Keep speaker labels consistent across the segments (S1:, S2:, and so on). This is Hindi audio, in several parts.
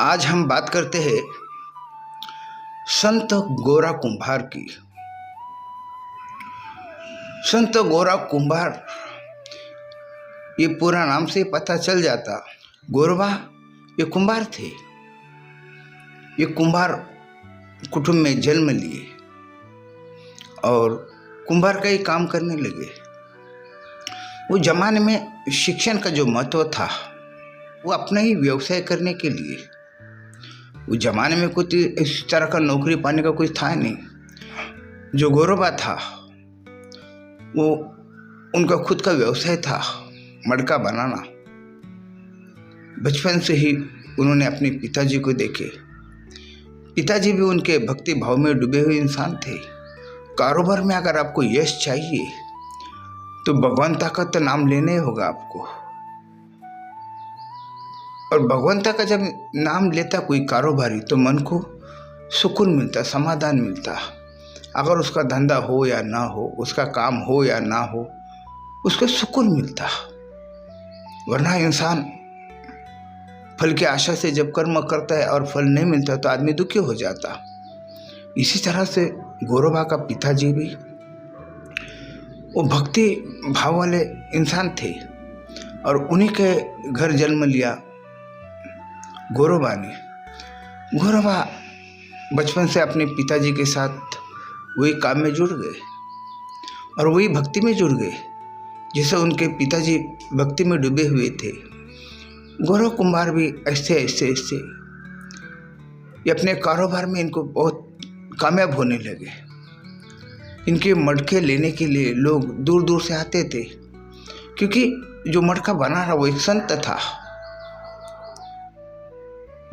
S1: आज हम बात करते हैं संत गोरा कुंभार की। संत गोरा कुंभार, ये पूरा नाम से पता चल जाता। गोरबा ये कुंभार थे। ये कुंभार कुटुंब में जन्म लिए और कुंभार का ही काम करने लगे। वो जमाने में शिक्षण का जो महत्व था, वो अपना ही व्यवसाय करने के लिए, उस जमाने में कुछ इस तरह का नौकरी पाने का कुछ था नहीं। जो गोरबा था वो उनका खुद का व्यवसाय था, मटका बनाना। बचपन से ही उन्होंने अपने पिताजी को देखे। पिताजी भी उनके भक्ति भाव में डूबे हुए इंसान थे। कारोबार में अगर आपको यश चाहिए तो भगवंता का तो नाम लेना ही होगा आपको। और भगवंता का जब नाम लेता कोई कारोबारी तो मन को सुकून मिलता, समाधान मिलता। अगर उसका धंधा हो या ना हो, उसका काम हो या ना हो, उसको सुकून मिलता। वरना इंसान फल की आशा से जब कर्म करता है और फल नहीं मिलता तो आदमी दुखी हो जाता। इसी तरह से गोरबा का पिताजी भी वो भक्ति भाव वाले इंसान थे और उन्हीं के घर जन्म लिया गोरबा ने। गोरबा बचपन से अपने पिताजी के साथ वही काम में जुड़ गए और वही भक्ति में जुड़ गए, जिसे उनके पिताजी भक्ति में डूबे हुए थे। गोरा कुंभार भी ऐसे ये अपने कारोबार में इनको बहुत कामयाब होने लगे। इनके मटके लेने के लिए लोग दूर दूर से आते थे, क्योंकि जो मटका बना रहा वो एक संत था,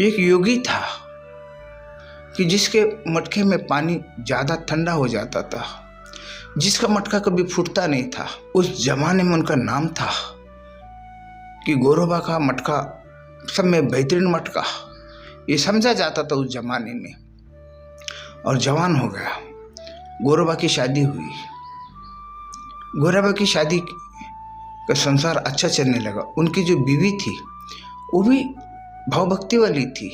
S1: एक योगी था कि जिसके मटके में पानी ज़्यादा ठंडा हो जाता था, जिसका मटका कभी फूटता नहीं था। उस जमाने में उनका नाम था कि गोरबा का मटका सब में बेहतरीन मटका, ये समझा जाता था उस जमाने में। और जवान हो गया, गोरबा की शादी हुई। गोरबा की शादी का संसार अच्छा चलने लगा। उनकी जो बीवी थी वो भी भावभक्ति वाली थी,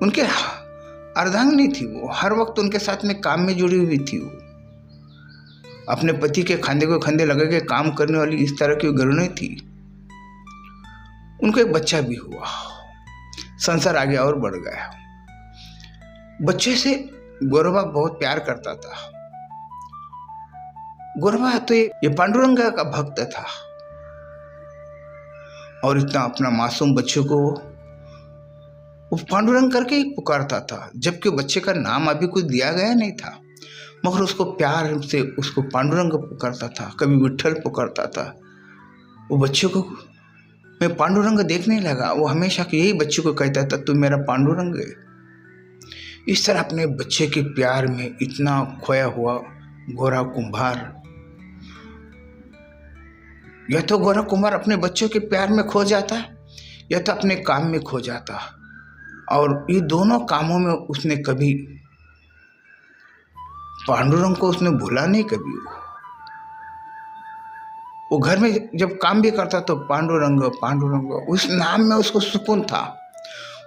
S1: उनके अर्धांगिनी थी। वो हर वक्त उनके साथ में काम में जुड़ी हुई थी। वो अपने पति के कंधे को कंधे लगा के काम करने वाली इस तरह की गृहिणी थी। उनको एक बच्चा भी हुआ, संसार आगे और बढ़ गया। बच्चे से गोरबा बहुत प्यार करता था। गोरबा तो ये पांडुरंग का भक्त था और इतना अपना मासूम बच्चे को वो पांडुरंग करके ही पुकारता था, जबकि बच्चे का नाम अभी कुछ दिया गया नहीं था, मगर उसको प्यार से उसको पांडुरंग पुकारता था, कभी विठल पुकारता था। वो बच्चे को मैं पांडुरंग देखने लगा। वो हमेशा यही बच्चे को कहता था, तू मेरा पांडुरंग है। इस तरह अपने बच्चे के प्यार में इतना खोया हुआ गोरा कुंभार, या तो गोरा कुंभार अपने बच्चों के प्यार में खो जाता या तो अपने काम में खो जाता। और ये दोनों कामों में उसने कभी पांडुरंग को उसने भूला नहीं कभी। वो घर में जब काम भी करता तो पांडुरंग पांडुरंग, उस नाम में उसको सुकून था,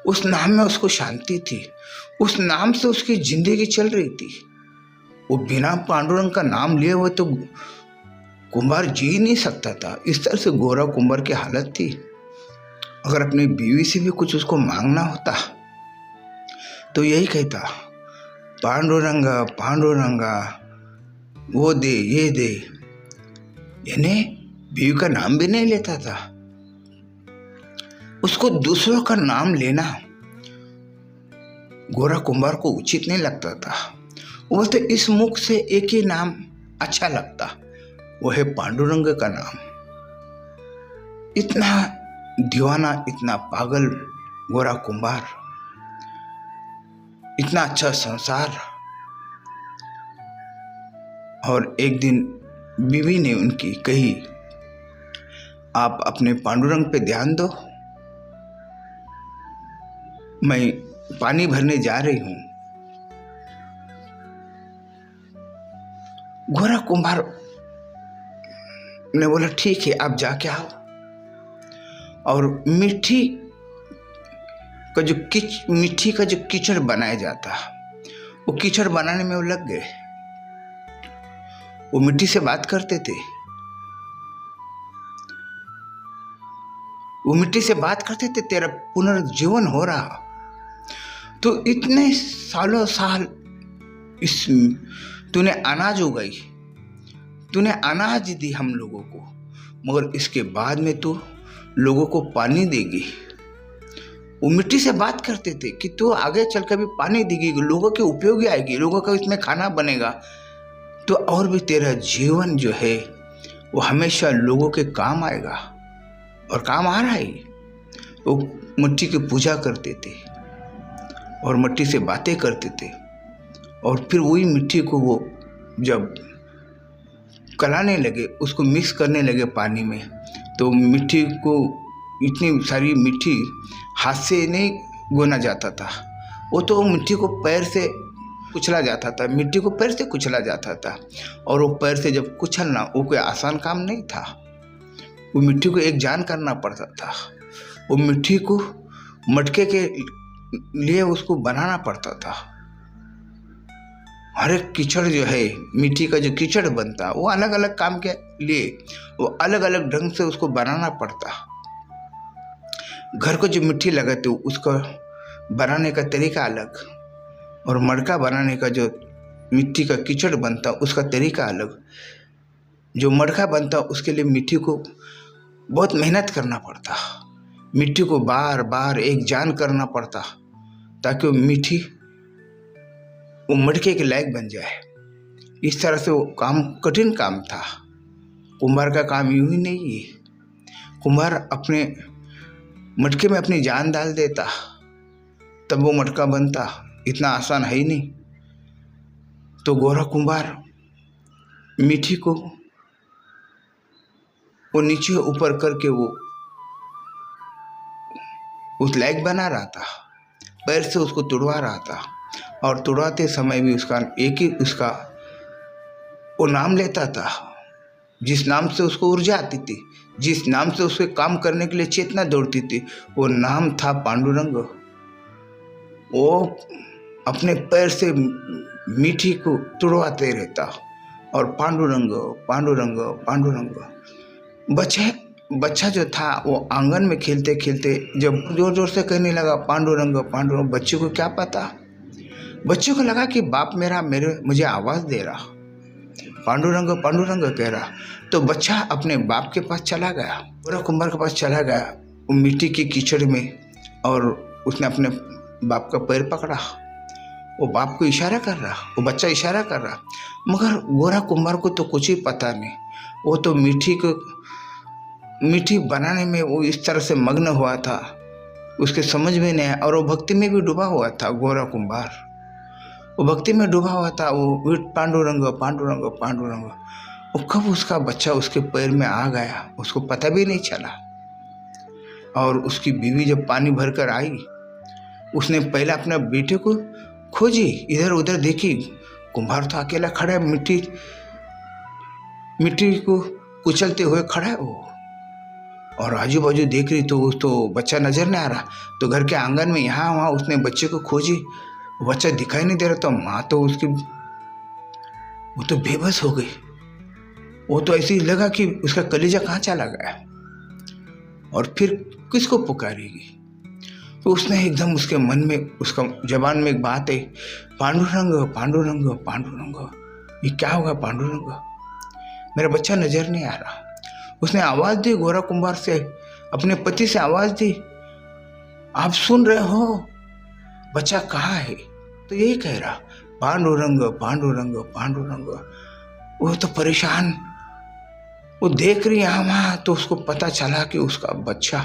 S1: उस नाम में उसको शांति थी, उस नाम से उसकी जिंदगी चल रही थी। वो बिना पांडुरंग का नाम लिए हुए तो कुंभार जी नहीं सकता था। इस तरह से गोरा कुंभार की हालत थी। अगर अपनी बीवी से भी कुछ उसको मांगना होता तो यही कहता, पांडुरंग पांडुरंगा, वो दे ये दे। यानी बीवी का नाम भी नहीं लेता था। उसको दूसरों का नाम लेना गोरा कुंभार को उचित नहीं लगता था। वो बोलते इस मुख से एक ही नाम अच्छा लगता, वो है पांडुरंग का नाम। इतना दीवाना, इतना पागल गोरा कुंभार, इतना अच्छा संसार। और एक दिन बीवी ने उनकी कही, आप अपने पांडुरंग पे ध्यान दो, मैं पानी भरने जा रही हूं। गोरा कुंभार ने बोला ठीक है, आप जाके आओ। और मीठी का जो मिट्टी का जो कीचड़ बनाया जाता, वो कीचड़ बनाने में वो लग गए। वो मिट्टी से बात करते थे, वो मिट्टी से बात करते थे, तेरा पुनर्जीवन हो रहा। तो इतने सालों साल इस तूने अनाज उगाई, तूने अनाज दी हम लोगों को, मगर इसके बाद में तू लोगों को पानी देगी। वो मिट्टी से बात करते थे कि तू आगे चल कर भी पानी देगी, लोगों के उपयोगी आएगी, लोगों का इसमें खाना बनेगा, तो और भी तेरा जीवन जो है वो हमेशा लोगों के काम आएगा, और काम आ रहा है। वो मिट्टी की पूजा करते थे और मिट्टी से बातें करते थे, और फिर वही मिट्टी को वो जब कलाने लगे, उसको मिक्स करने लगे पानी में, तो मिट्टी को इतनी सारी मिट्टी हाथ से नहीं गोना जाता था, वो तो मिट्टी को पैर से कुचला जाता था, मिट्टी को पैर से कुचला जाता था। और वो पैर से जब कुचलना वो कोई आसान काम नहीं था, वो मिट्टी को एक जान करना पड़ता था। वो मिट्टी को मटके के लिए उसको बनाना पड़ता था। हर एक कीचड़ जो है, मिट्टी का जो कीचड़ बनता, वो अलग अलग काम के लिए वो अलग अलग ढंग से उसको बनाना पड़ता। घर को जो मिट्टी लगाते उसका बनाने का तरीका अलग, और मटका बनाने का जो मिट्टी का कीचड़ बनता उसका तरीका अलग। जो मटका बनता उसके लिए मिट्टी को बहुत मेहनत करना पड़ता, मिट्टी को बार बार एक जान करना पड़ता, ताकि वो मिट्टी वो मटके के लायक बन जाए। इस तरह से वो काम कठिन काम था। कुम्हार का काम यूं ही नहीं है। कुम्हार अपने मटके में अपनी जान डाल देता, तब वो मटका बनता, इतना आसान है ही नहीं। तो गोरा कुम्हार मिट्टी को वो नीचे ऊपर करके वो उस लायक बना रहा था, पैर से उसको तुड़वा रहा था, और तुड़वाते समय भी उसका एक ही उसका वो नाम लेता था, जिस नाम से उसको ऊर्जा आती थी, जिस नाम से उसके काम करने के लिए चेतना दौड़ती थी, वो नाम था पांडुरंग। वो अपने पैर से मिट्टी को तुड़वाते रहता और पांडुरंग पांडुरंग पांडुरंग। बच्चा जो था वो आंगन में खेलते खेलते जब जोर जोर से कहने लगा पांडुरंग पांडुरंग, बच्चे को क्या पता, बच्चे को लगा कि बाप मेरा मुझे आवाज़ दे रहा, पांडुरंग पांडुरंग कह रहा। तो बच्चा अपने बाप के पास चला गया, गोरा कुम्हार के पास चला गया, वो मिट्टी की कीचड़ में, और उसने अपने बाप का पैर पकड़ा। वो बाप को इशारा कर रहा, वो बच्चा इशारा कर रहा, मगर गोरा कुम्हार को तो कुछ ही पता नहीं। वो तो मिट्टी बनाने में वो इस तरह से मग्न हुआ था, उसके समझ में नहीं आया, और वो भक्ति में भी डूबा हुआ था। गोरा कुम्हार वो भक्ति में डूबा हुआ था, वो पांडुरंग पांडुरंग पांडुरंग। वो कब उसका बच्चा उसके पैर में आ गया उसको पता भी नहीं चला। और उसकी बीवी जब पानी भर कर आई, उसने पहले अपने बेटे को खोजी, इधर उधर देखी, कुम्हार तो अकेला खड़ा है, मिट्टी को कुचलते हुए खड़ा है वो, और आजू बाजू देख रही तो बच्चा नजर नहीं आ रहा। तो घर के आंगन में यहाँ वहाँ उसने बच्चे को खोजी, बच्चा दिखाई नहीं दे रहा। तो माँ तो उसकी वो तो बेबस हो गई, वो तो ऐसे ही लगा कि उसका कलेजा कहाँ चला गया, और फिर किसको पुकारेगी। तो उसने एकदम उसके मन में, उसका जबान में एक बात है, पांडुरंग पांडुरंग पांडुरंग, ये क्या होगा पांडुरंग, मेरा बच्चा नजर नहीं आ रहा। उसने आवाज़ दी गोरा कुम्हार से, अपने पति से आवाज़ दी, आप सुन रहे हो बच्चा कहाँ है। तो यही कह रहा पांडुरंग पांडुरंग पांडुरंग। वो तो परेशान, वो देख रही यहाँ वहाँ, तो उसको पता चला कि उसका बच्चा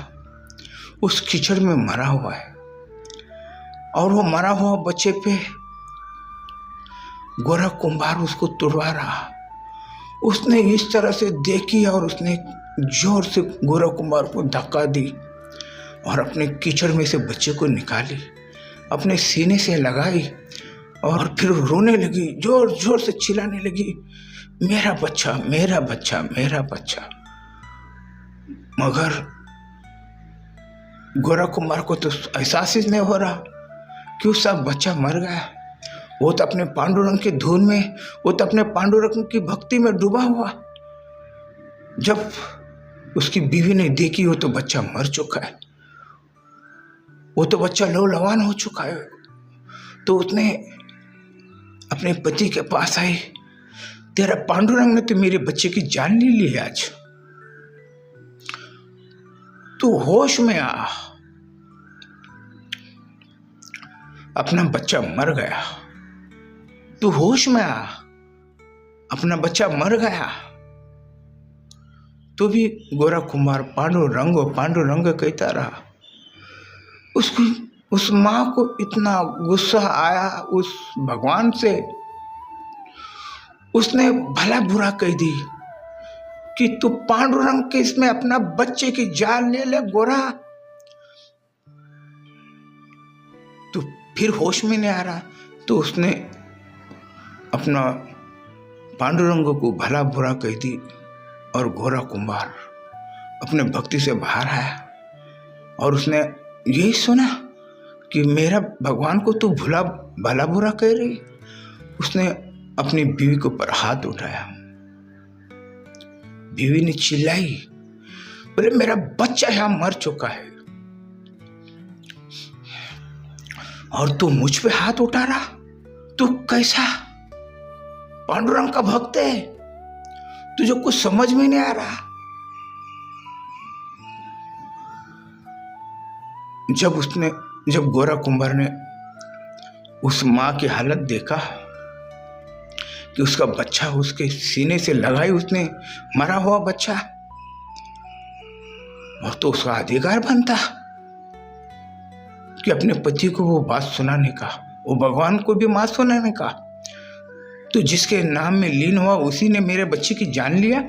S1: उस कीचड़ में मरा हुआ है, और वो मरा हुआ बच्चे पे गोरा कुम्हार उसको तुड़वा रहा। उसने इस तरह से देखी और उसने जोर से गोरा कुम्हार को धक्का दी और अपने कीचड़ में से बच्चे को निकाली, अपने सीने से लगाई, और फिर रोने लगी, जोर जोर से चिल्लाने लगी, मेरा बच्चा मेरा बच्चा मेरा बच्चा। मगर गोरा कुमार को तो एहसास ही नहीं हो रहा कि उसका बच्चा मर गया। वो तो अपने पांडुरंग की धुन में, वो तो अपने पांडुरंग की भक्ति में डूबा हुआ। जब उसकी बीवी ने देखी वो तो बच्चा मर चुका है, वो तो बच्चा लहूलुहान हो चुका है। तो उसने अपने पति के पास आई, तेरा पांडुरंग ने तो मेरे बच्चे की जान ले ली है आज, तू होश में आ, अपना बच्चा मर गया, तू होश में आ, अपना बच्चा मर गया। तो भी गोरा कुमार पांडुरंग कहता रहा। उस माँ को इतना गुस्सा आया उस भगवान से, उसने भला बुरा कह दी कि तू पांडुरंग के इसमें अपना बच्चे की जान ले ले गोरा, तू फिर होश में नहीं आ रहा। तो उसने अपना पांडुरंग को भला बुरा कह दी और गोरा कुमार अपने भक्ति से बाहर आया और उसने यही सुना कि मेरा भगवान को तू भला बुरा कह रही। उसने अपनी बीवी के ऊपर हाथ उठाया, बीवी ने चिल्लाई, बोले मेरा बच्चा यहां मर चुका है और तू मुझ पे हाथ उठा रहा, तू कैसा पांडुरंग का भक्त है, तुझे कुछ समझ में नहीं आ रहा। जब गोरा कुंभार ने उस माँ की हालत देखा कि उसका बच्चा उसके सीने से लगाई, उसने मरा हुआ बच्चा, और तो उसका अधिकार बनता कि अपने पति को वो बात सुनाने का, वो भगवान को भी बात सुनाने का। तो जिसके नाम में लीन हुआ उसी ने मेरे बच्चे की जान लिया।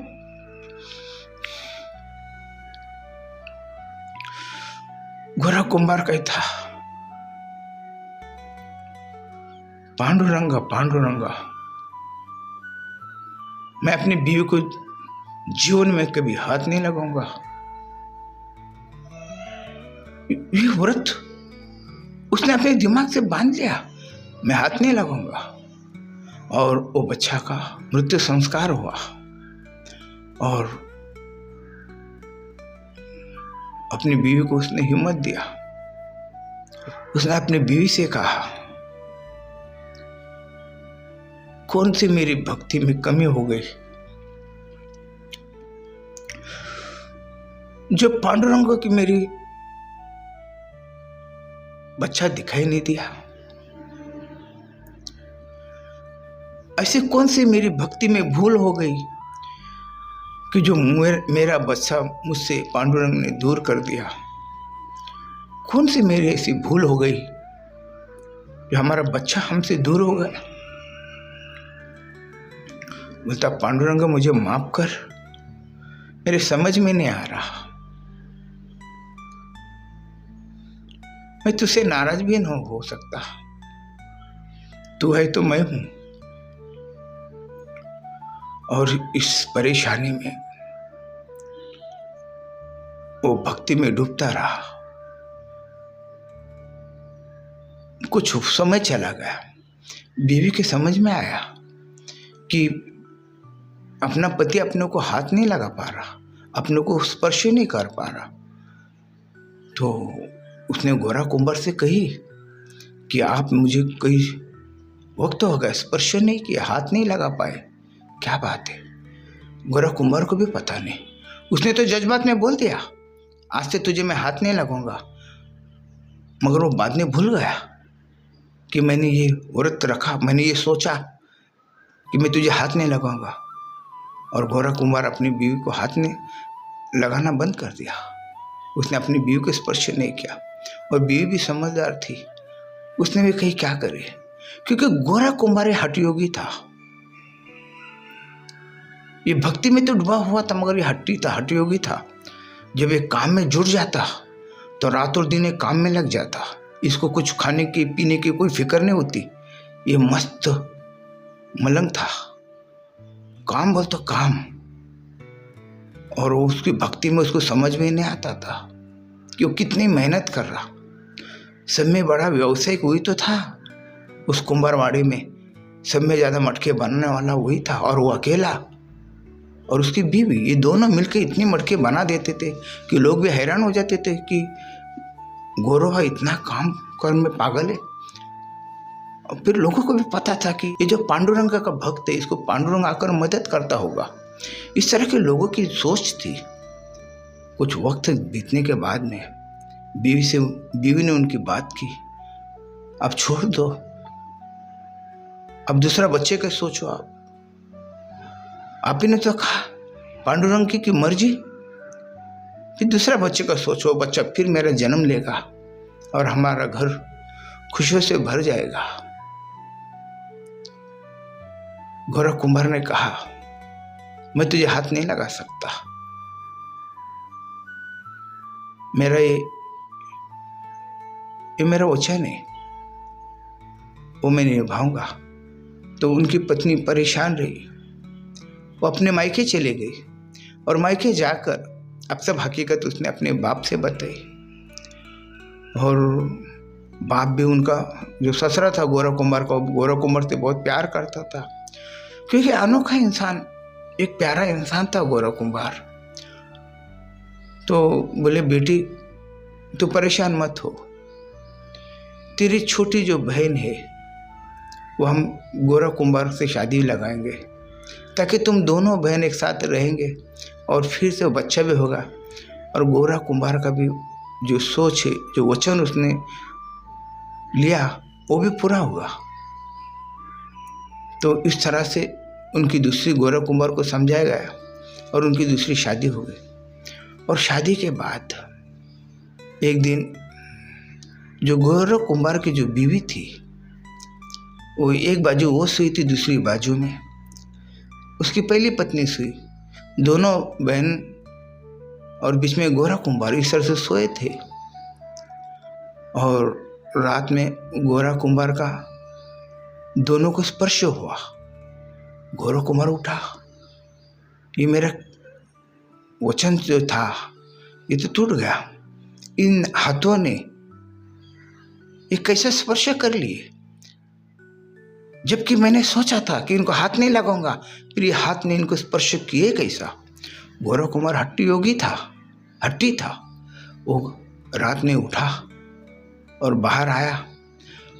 S1: गोरा कुंभार कहता, पांडुरंगा, मैं अपनी बीवी को जीवन में कभी हाथ नहीं लगाऊंगा। ये व्रत उसने अपने दिमाग से बांध लिया, मैं हाथ नहीं लगाऊंगा। और वो बच्चा का मृत्यु संस्कार हुआ और अपनी बीवी को उसने हिम्मत दिया। उसने अपनी बीवी से कहा, कौन सी मेरी भक्ति में कमी हो गई जो पांडुरंग की मेरी बच्चा दिखाई नहीं दिया? ऐसी कौन सी मेरी भक्ति में भूल हो गई कि जो मेरा बच्चा मुझसे पांडुरंग ने दूर कर दिया? कौन सी मेरी ऐसी भूल हो गई जो हमारा बच्चा हमसे दूर हो गया? बोलता, पांडुरंग मुझे माफ कर, मेरे समझ में नहीं आ रहा, मैं तुझसे नाराज भी नहीं हो सकता, तू है तो मैं हूं। और इस परेशानी में वो भक्ति में डूबता रहा। कुछ समय चला गया, बीवी के समझ में आया कि अपना पति अपने को हाथ नहीं लगा पा रहा, अपने को स्पर्श नहीं कर पा रहा। तो उसने गोरा कुंभार से कही कि आप मुझे कई वक्त हो गया स्पर्श नहीं किया, हाथ नहीं लगा पाए, क्या बात है? गोरा कुंभार को भी पता नहीं, उसने तो जज्बात में बोल दिया, आज से तुझे मैं हाथ नहीं लगाऊंगा। मगर वो बाद में भूल गया कि मैंने ये व्रत रखा, मैंने ये सोचा कि मैं तुझे हाथ नहीं लगाऊंगा। और गोरा कुंभार अपनी बीवी को हाथ ने लगाना बंद कर दिया, उसने अपनी बीवी को स्पर्श नहीं किया। और बीवी भी समझदार थी, उसने भी कही क्या करे, क्योंकि गोरा कुंभार हठयोगी था। ये भक्ति में तो डूबा हुआ था मगर ये हठयोगी था। जब ये काम में जुट जाता तो रात और दिन ये काम में लग जाता, इसको कुछ खाने की पीने की कोई फिक्र नहीं होती। ये मस्त मलंग था, काम बोल तो काम, और उसकी भक्ति में उसको समझ में नहीं आता था। कि वो कितनी मेहनत कर रहा। सब में बड़ा व्यवसायिक वही तो था उस कुंभारवाड़ी में, सब में ज़्यादा मटके बनाने वाला वही था, और वो अकेला और उसकी बीवी, ये दोनों मिलकर इतनी मटके बना देते थे कि लोग भी हैरान हो जाते थे कि गौरव भाई इतना काम करने में पागल है। और फिर लोगों को भी पता था कि ये जो पांडुरंग का भक्त है, इसको पांडुरंग आकर मदद करता होगा। इस तरह के लोगों की सोच थी। कुछ वक्त बीतने के बाद में बीवी ने उनकी बात की, अब छोड़ दो, अब दूसरा बच्चे का सोचो। आप ही ने तो कहा पांडुरंग की मर्जी, फिर दूसरा बच्चे का सोचो, बच्चा फिर मेरा जन्म लेगा और हमारा घर खुशियों से भर जाएगा। गोरा कुंभार ने कहा, मैं तुझे हाथ नहीं लगा सकता, मेरा ये मेरा वचन है, वो मैं निभाऊंगा। तो उनकी पत्नी परेशान रही, वो अपने मायके चले गई और मायके जाकर अब सब हकीकत उसने अपने बाप से बताई। और बाप भी उनका जो ससुरा था गोरा कुंभार का, गोरा कुंभार से बहुत प्यार करता था, क्योंकि अनोखा इंसान, एक प्यारा इंसान था गोरा कुंभार। तो बोले बेटी तू परेशान मत हो, तेरी छोटी जो बहन है वो हम गोरा कुंभार से शादी लगाएंगे, ताकि तुम दोनों बहन एक साथ रहेंगे और फिर से बच्चा भी होगा, और गोरा कुंभार का भी जो सोच है, जो वचन उसने लिया, वो भी पूरा होगा। तो इस तरह से उनकी दूसरी गोरा कुंभार को समझाया गया और उनकी दूसरी शादी हो गई। और शादी के बाद एक दिन जो गोरा कुंभार की जो बीवी थी, वो एक बाजू वो सोई थी, दूसरी बाजू में उसकी पहली पत्नी सोई, दोनों बहन और बीच में गोरा कुंभार इस तरह से सोए थे। और रात में गोरा कुंभार का दोनों को स्पर्श हुआ। गोरा कुंभार उठा, ये मेरा वचन जो था ये तो टूट गया, इन हाथों ने ये कैसे स्पर्श कर लिए, जबकि मैंने सोचा था कि इनको हाथ नहीं लगाऊंगा, फिर ये हाथ ने इनको स्पर्श किए कैसा। गोरा कुंभार हट्टी था। वो रात में उठा और बाहर आया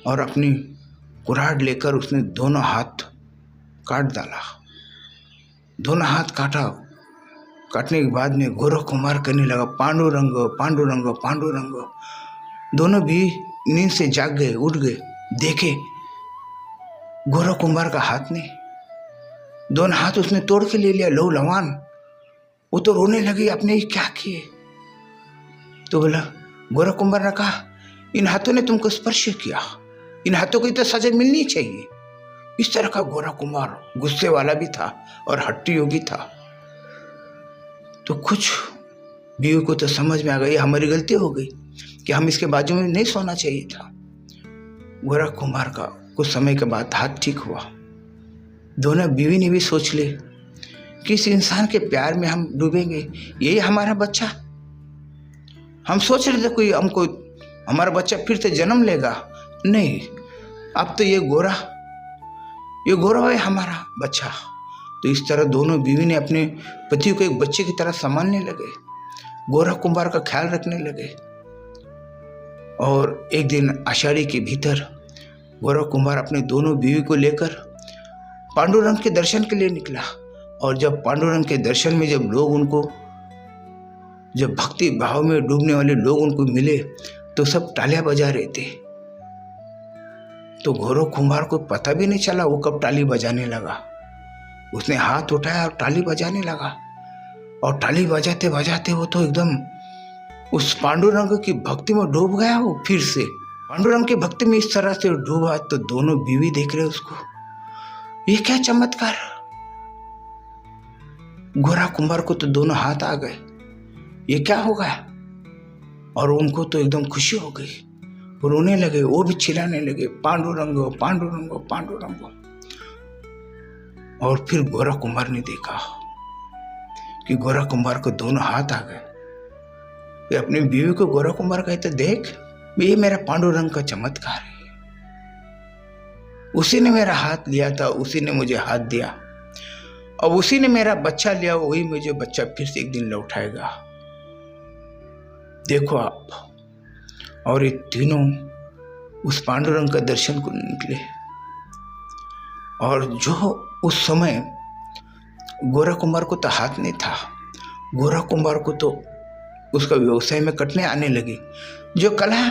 S1: और अपनी कुऱ्हाड़ लेकर उसने दोनों हाथ काट डाला। दोनों हाथ काटने के बाद में गोरा कुंभार करने लगा, पांडुरंग पांडुरंग पांडुरंग। दोनों भी नींद से जाग गए, उठ गए, देखे गोरा कुंभार का हाथ नहीं, दोनों हाथ उसने तोड़ के ले लिया, लो लवान। वो तो रोने लगी, आपने ये क्या किए। तो बोला, गोरा कुंभार ने कहा, इन हाथों ने तुमको स्पर्श किया, इन हाथों को तो सजा मिलनी चाहिए। इस तरह का गोरा कुंभार गुस्से वाला भी था और हट्टी योगी था। तो कुछ बीवी को तो समझ में आ गई, हमारी गलती हो गई कि हम इसके बाजू में नहीं सोना चाहिए था। गोरा कुंभार का कुछ समय के बाद हाथ ठीक हुआ। दोनों बीवी ने भी सोच ले कि इस इंसान के प्यार में हम डूबेंगे, यही हमारा बच्चा। हम सोच रहे थे कोई हमको हमारा बच्चा फिर से जन्म लेगा, नहीं, अब तो ये गोरा है हमारा बच्चा। तो इस तरह दोनों बीवी ने अपने पति को एक बच्चे की तरह संभालने लगे, गोरा कुंभार का ख्याल रखने लगे। और एक दिन आषाढ़ी के भीतर गोरा कुंभार अपने दोनों बीवी को लेकर पांडुरंग के दर्शन के लिए निकला। और जब पांडुरंग के दर्शन में जब भक्ति भाव में डूबने वाले लोग उनको मिले तो सब तालियां बजा रहे थे। तो गोरा कुंभार को पता भी नहीं चला वो कब ताली बजाने लगा। उसने हाथ उठाया और ताली बजाने लगा, और ताली बजाते बजाते वो तो एकदम उस पांडुरंग की भक्ति में डूब गया। वो फिर से पांडुरंग की भक्ति में इस तरह से डूबा। तो दोनों बीवी देख रहे उसको, ये क्या चमत्कार। गोरा कुंभार को तो दोनों हाथ आ गए, ये क्या हो गया। और उनको तो एकदम खुशी हो गई, रोने लगे, वो भी चिल्लाने लगे, पांडुरंग पांडुरंग पांडुरंग। और फिर गोरा कुंभार ने देखा कि गोरा कुंभार को दोनों हाथ आ गए। फिर अपनी बीवी को गोरा कुंभार कहते, देख ये मेरा पांडुरंग का चमत्कार है, उसी ने मेरा हाथ लिया था, उसी ने मुझे हाथ दिया, अब उसी ने मेरा बच्चा लिया, वही मुझे बच्चा फिर से एक दिन लौटाएगा। देखो आप। और ये तीनों उस पांडुरंग का दर्शन को निकले। और जो उस समय गोरा कुंभार को तो हाथ नहीं था, गोरा कुंभार को तो उसका व्यवसाय में कटने आने लगी। जो कला,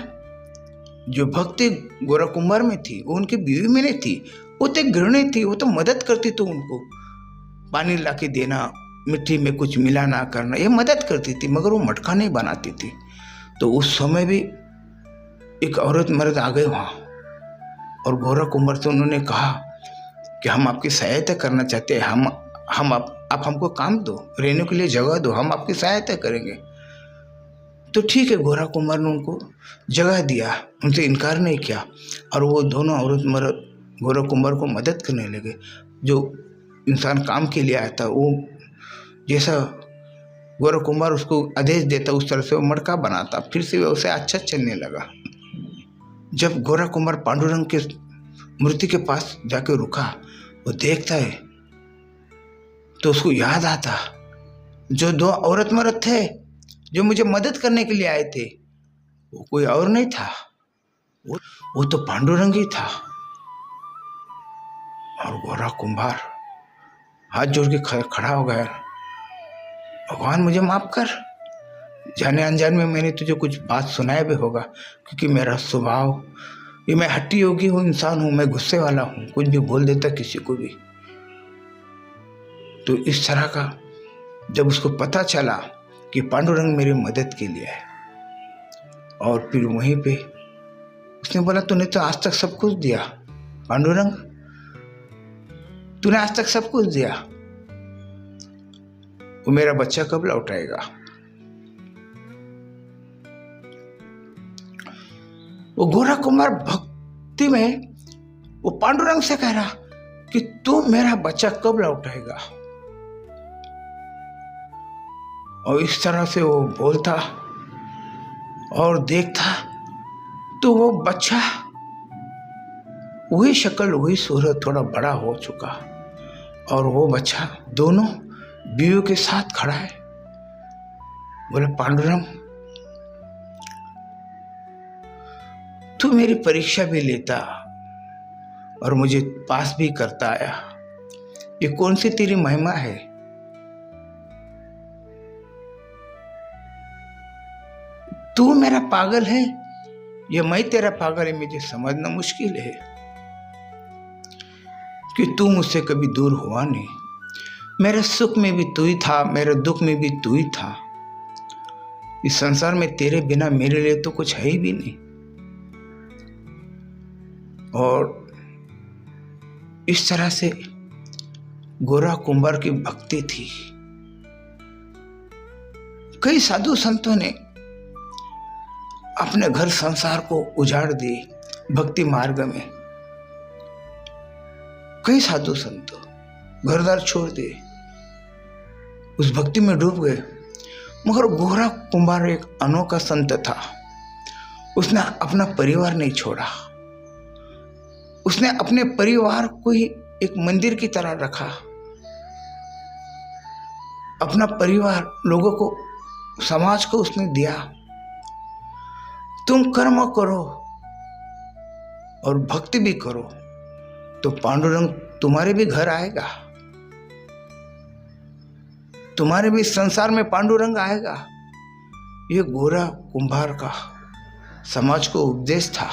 S1: जो भक्ति गोरा कुंभार में थी वो उनकी बीवी में नहीं थी, वो तो गृहिणी थी, वो तो मदद करती थी, उनको पानी ला के देना, मिट्टी में कुछ मिलाना करना, ये मदद करती थी, मगर वो मटका नहीं बनाती थी। तो उस समय भी एक औरत मर्द आ गए वहाँ, और गोरा कुंभार से उन्होंने कहा कि हम आपकी सहायता करना चाहते हैं, आप हमको काम दो, रहने के लिए जगह दो, हम आपकी सहायता करेंगे। तो ठीक है, गोरा कुंभार ने उनको जगह दिया, उनसे इनकार नहीं किया, और वो दोनों औरत मर्द गोरा कुंभार को मदद करने लगे। जो इंसान काम के लिए आया था, वो जैसा गोरा कुंभार उसको आदेश देता उस तरह से वो मटका बनाता, फिर से व्यवसाय अच्छा चलने लगा। जब गोरा कुंभार पांडुरंग के मूर्ति के पास जाके रुका, वो देखता है तो उसको याद आता, जो दो औरत मर्द थे जो मुझे मदद करने के लिए आए थे, वो कोई और नहीं था, वो तो पांडुरंग ही था। और गोरा कुंभार हाथ जोड़ के खड़ा हो गया, भगवान मुझे माफ कर, जाने अनजान में मैंने तुझे कुछ बात सुनाया भी होगा, क्योंकि मेरा स्वभाव ये, मैं हट्टी योगी हूँ, इंसान हूँ, मैं गुस्से वाला हूँ, कुछ भी बोल देता किसी को भी। तो इस तरह का जब उसको पता चला कि पांडुरंग मेरी मदद के लिए है, और फिर वहीं पे उसने बोला, तूने तो आज तक सब कुछ दिया पांडुरंग, तूने आज तक सब कुछ दिया, वो मेरा बच्चा कब लौटाएगा? वो गोरा कुंभार भक्ति में वो पांडुरंग से कह रहा कि तू मेरा बच्चा कब लौटाएगा? और इस तरह से वो बोलता और देखता, तो वो बच्चा वही शक्ल वही सूरत थोड़ा बड़ा हो चुका, और वो बच्चा दोनों बीवियों के साथ खड़ा है। बोले, पांडुरंग तू मेरी परीक्षा भी लेता और मुझे पास भी करता आया, ये कौन सी तेरी महिमा है? तू मेरा पागल है या मैं तेरा पागल है, मुझे समझना मुश्किल है, कि तू मुझसे कभी दूर हुआ नहीं, मेरे सुख में भी तू ही था, मेरे दुख में भी तू ही था, इस संसार में तेरे बिना मेरे लिए तो कुछ है ही भी नहीं। और इस तरह से गोरा कुंभार की भक्ति थी। कई साधु संतों ने अपने घर संसार को उजाड़ दिए भक्ति मार्ग में, कई साधु संतों घरदार छोड़ दिए, उस भक्ति में डूब गए। मगर गोरा कुंभार एक अनोखा संत था, उसने अपना परिवार नहीं छोड़ा, उसने अपने परिवार को ही एक मंदिर की तरह रखा। अपना परिवार लोगों को, समाज को उसने दिया, तुम कर्म करो और भक्ति भी करो तो पांडुरंग तुम्हारे भी घर आएगा, तुम्हारे भी संसार में पांडुरंग आएगा। ये गोरा कुंभार का समाज को उपदेश था।